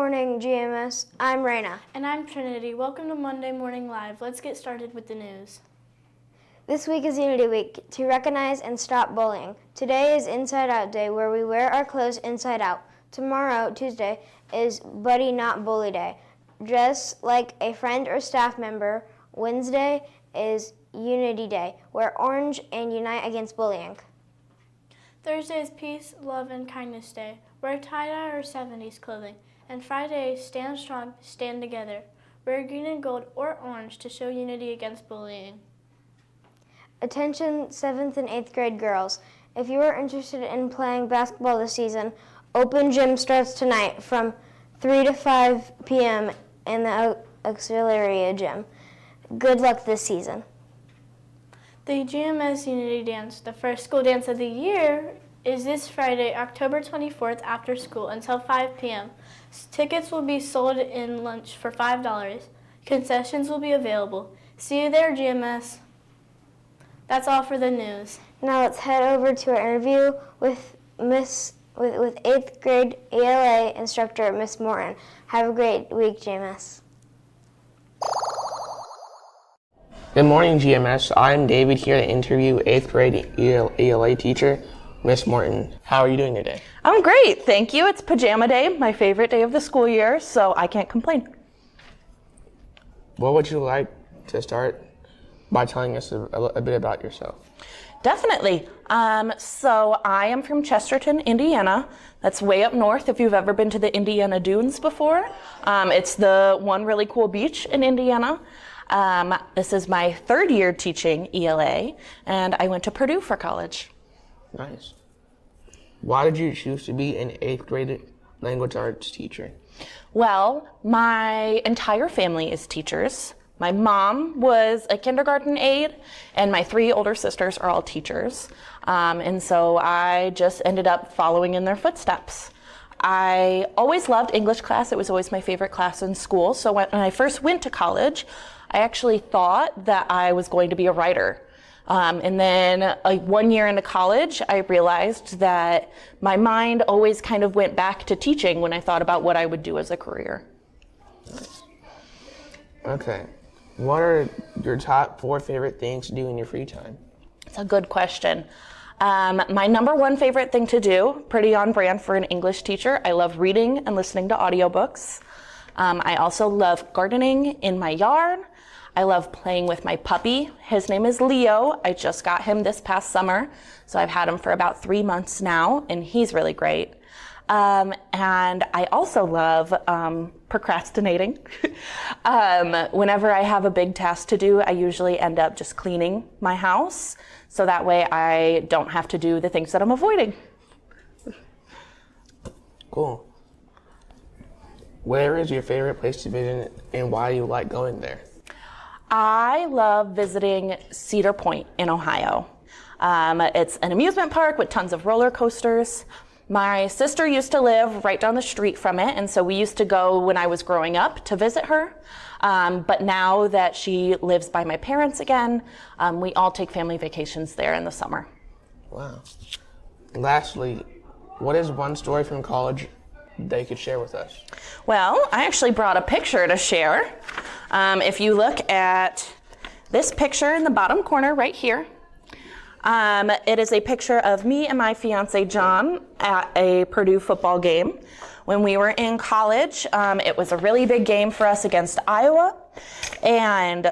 morning, GMS. I'm Raina. And I'm Trinity. Welcome to Monday Morning Live. Let's get started with the news. This week is Unity Week to recognize and stop bullying. Today is Inside Out Day, where we wear our clothes inside out. Tomorrow, Tuesday, is Buddy Not Bully Day. Dress like a friend or staff member. Wednesday is Unity Day. Wear orange and unite against bullying. Thursday is Peace, Love, and Kindness Day. Wear tie-dye or 70s clothing. And Friday is Stand Strong, Stand Together. Wear green and gold or orange to show unity against bullying. Attention 7th and 8th grade girls. If you are interested in playing basketball this season, open gym starts tonight from 3 to 5 p.m. in the auxiliary gym. Good luck this season. The GMS Unity Dance, the first school dance of the year, is this Friday, October 24th after school until 5 p.m. Tickets will be sold in lunch for $5. Concessions will be available. See you there, GMS. That's all for the news. Now let's head over to our interview with 8th grade ELA instructor, Miss Morton. Have a great week, GMS. Good morning, GMS. I'm David here to interview 8th grade ELA teacher, Miss Morton. How are you doing today? I'm great, thank you. It's pajama day, my favorite day of the school year, so I can't complain. What would you like to start by telling us a bit about yourself? Definitely. So I am from Chesterton, Indiana. That's way up north if you've ever been to the Indiana Dunes before. It's the one really cool beach in Indiana. This is my third year teaching ELA, and I went to Purdue for college. Nice. Why did you choose to be an 8th grade language arts teacher? Well, my entire family is teachers. My mom was a kindergarten aide, and my 3 older sisters are all teachers. And so I just ended up following in their footsteps. I always loved English class. It was always my favorite class in school. So when I first went to college, I actually thought that I was going to be a writer. And then 1 year into college, I realized that my mind always kind of went back to teaching when I thought about what I would do as a career. Okay. What are your top 4 favorite things to do in your free time? It's a good question. My number 1 favorite thing to do, pretty on brand for an English teacher, I love reading and listening to audiobooks. I also love gardening in my yard. I love playing with my puppy. His name is Leo. I just got him this past summer, so I've had him for about 3 months now, and he's really great. And I also love procrastinating. Whenever I have a big task to do, I usually end up just cleaning my house, so that way I don't have to do the things that I'm avoiding. Cool. Where is your favorite place to visit and why do you like going there? I love visiting Cedar Point in Ohio. It's an amusement park with tons of roller coasters. My sister used to live right down the street from it, and so we used to go when I was growing up to visit her. But now that she lives by my parents again, we all take family vacations there in the summer. Wow. Lastly, what is one story from college that you could share with us? Well, I actually brought a picture to share. If you look at this picture in the bottom corner right here, it is a picture of me and my fiance John at a Purdue football game. When we were in college, it was a really big game for us against Iowa, and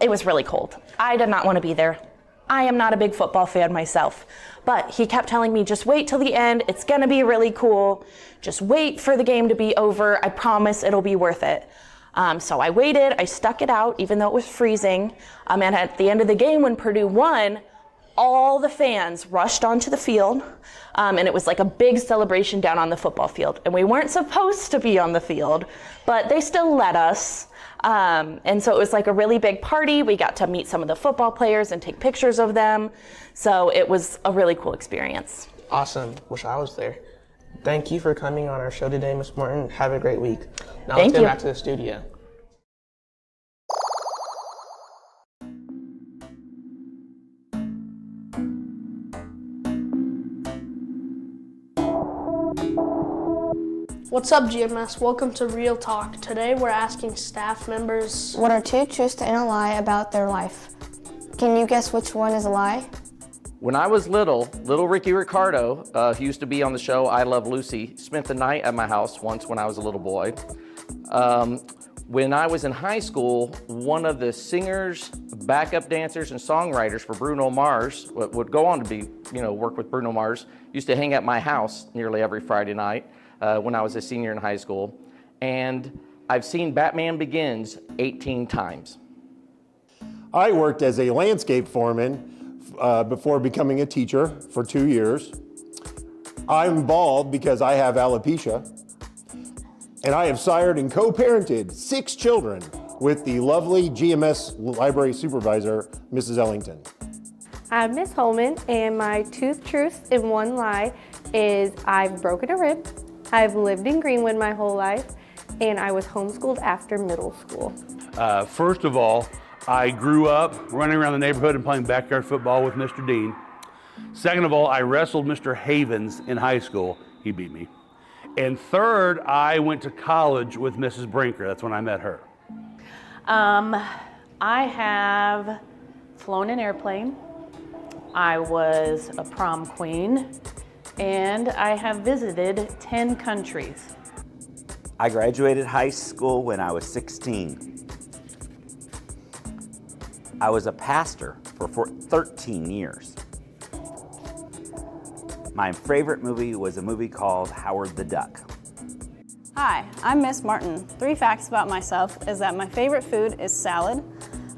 it was really cold. I did not want to be there. I am not a big football fan myself, but he kept telling me, just wait till the end. It's going to be really cool. Just wait for the game to be over. I promise it'll be worth it. So I waited, I stuck it out, even though it was freezing. And at the end of the game, when Purdue won, all the fans rushed onto the field, and it was like a big celebration down on the football field. And we weren't supposed to be on the field, but they still let us. And so it was like a really big party. We got to meet some of the football players and take pictures of them. So it was a really cool experience. Awesome. Wish I was there. Thank you for coming on our show today, Ms. Morton. Have a great week. Now let's get back to the studio. What's up, GMS? Welcome to Real Talk. Today we're asking staff members, what are two truths and a lie about their life? Can you guess which one is a lie? When I was little Ricky Ricardo, who used to be on the show I Love Lucy, spent the night at my house once when I was a little boy. When I was in high school, one of the singers, backup dancers, and songwriters for Bruno Mars, would go on to be, work with Bruno Mars, used to hang at my house nearly every Friday night when I was a senior in high school. And I've seen Batman Begins 18 times. I worked as a landscape foreman before becoming a teacher for 2 years. I'm bald because I have alopecia. And I have sired and co-parented 6 children with the lovely GMS library supervisor, Mrs. Ellington. I'm Miss Holman, and my 2 truths and 1 lie is I've broken a rib, I've lived in Greenwood my whole life, and I was homeschooled after middle school. First of all, I grew up running around the neighborhood and playing backyard football with Mr. Dean. Second of all, I wrestled Mr. Havens in high school. He beat me. And third, I went to college with Mrs. Brinker. That's when I met her. I have flown an airplane. I was a prom queen, and I have visited 10 countries. I graduated high school when I was 16. I was a pastor for 13 years. My favorite movie was a movie called Howard the Duck. Hi, I'm Miss Morton. 3 facts about myself is that my favorite food is salad.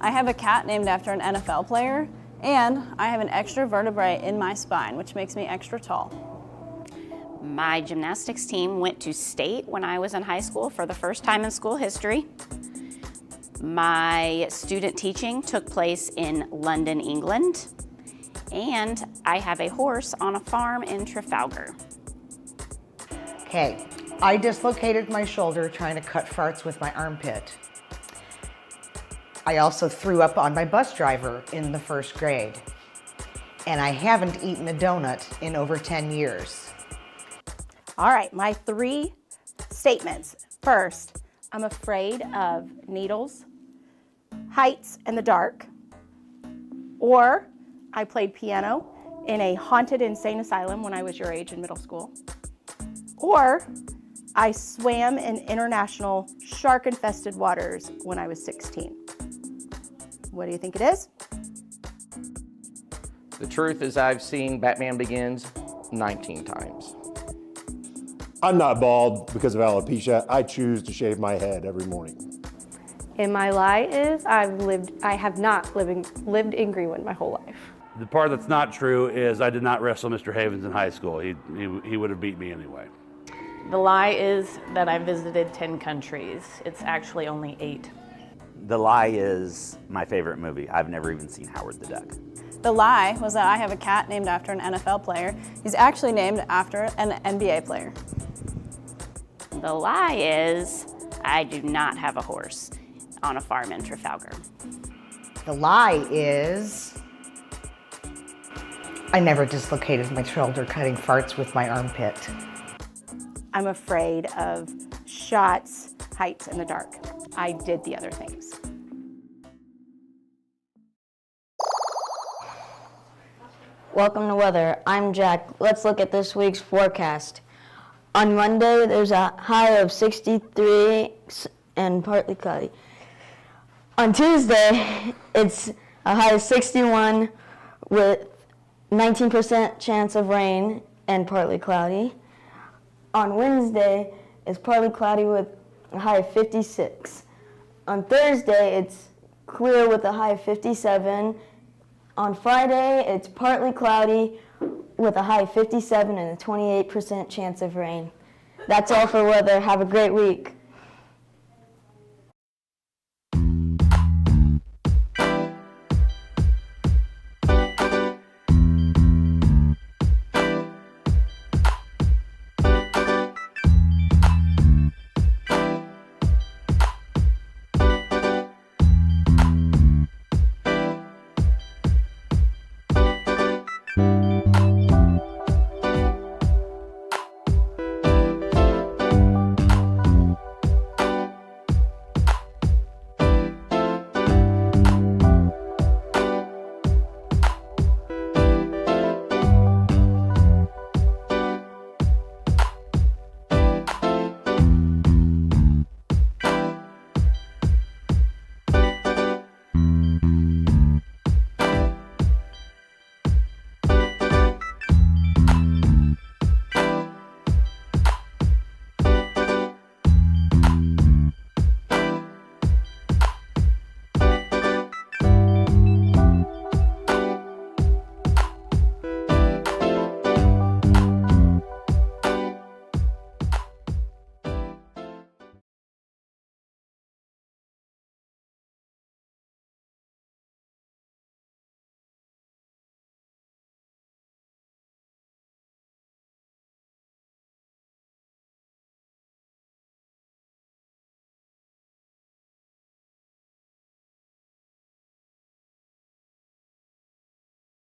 I have a cat named after an NFL player, and I have an extra vertebrae in my spine, which makes me extra tall. My gymnastics team went to state when I was in high school for the first time in school history. My student teaching took place in London, England. And I have a horse on a farm in Trafalgar. Okay, I dislocated my shoulder trying to cut farts with my armpit. I also threw up on my bus driver in the 1st grade. And I haven't eaten a donut in over 10 years. All right, my 3 statements. First, I'm afraid of needles, heights, and the dark. Or I played piano in a haunted insane asylum when I was your age in middle school. Or I swam in international shark-infested waters when I was 16. What do you think it is? The truth is I've seen Batman Begins 19 times. I'm not bald because of alopecia. I choose to shave my head every morning. And my lie is I have not lived in Greenwood my whole life. The part that's not true is I did not wrestle Mr. Havens in high school. He would have beat me anyway. The lie is that I visited 10 countries. It's actually only 8. The lie is my favorite movie. I've never even seen Howard the Duck. The lie was that I have a cat named after an NFL player. He's actually named after an NBA player. The lie is I do not have a horse on a farm in Trafalgar. The lie is I never dislocated my shoulder cutting farts with my armpit. I'm afraid of shots, heights, and the dark. I did the other things. Welcome to weather. I'm Jack. Let's look at this week's forecast. On Monday, there's a high of 63 and partly cloudy. On Tuesday, it's a high of 61 with 19% chance of rain and partly cloudy. On Wednesday, it's partly cloudy with a high of 56. On Thursday, it's clear with a high of 57. On Friday, it's partly cloudy with a high of 57 and a 28% chance of rain. That's all for weather. Have a great week.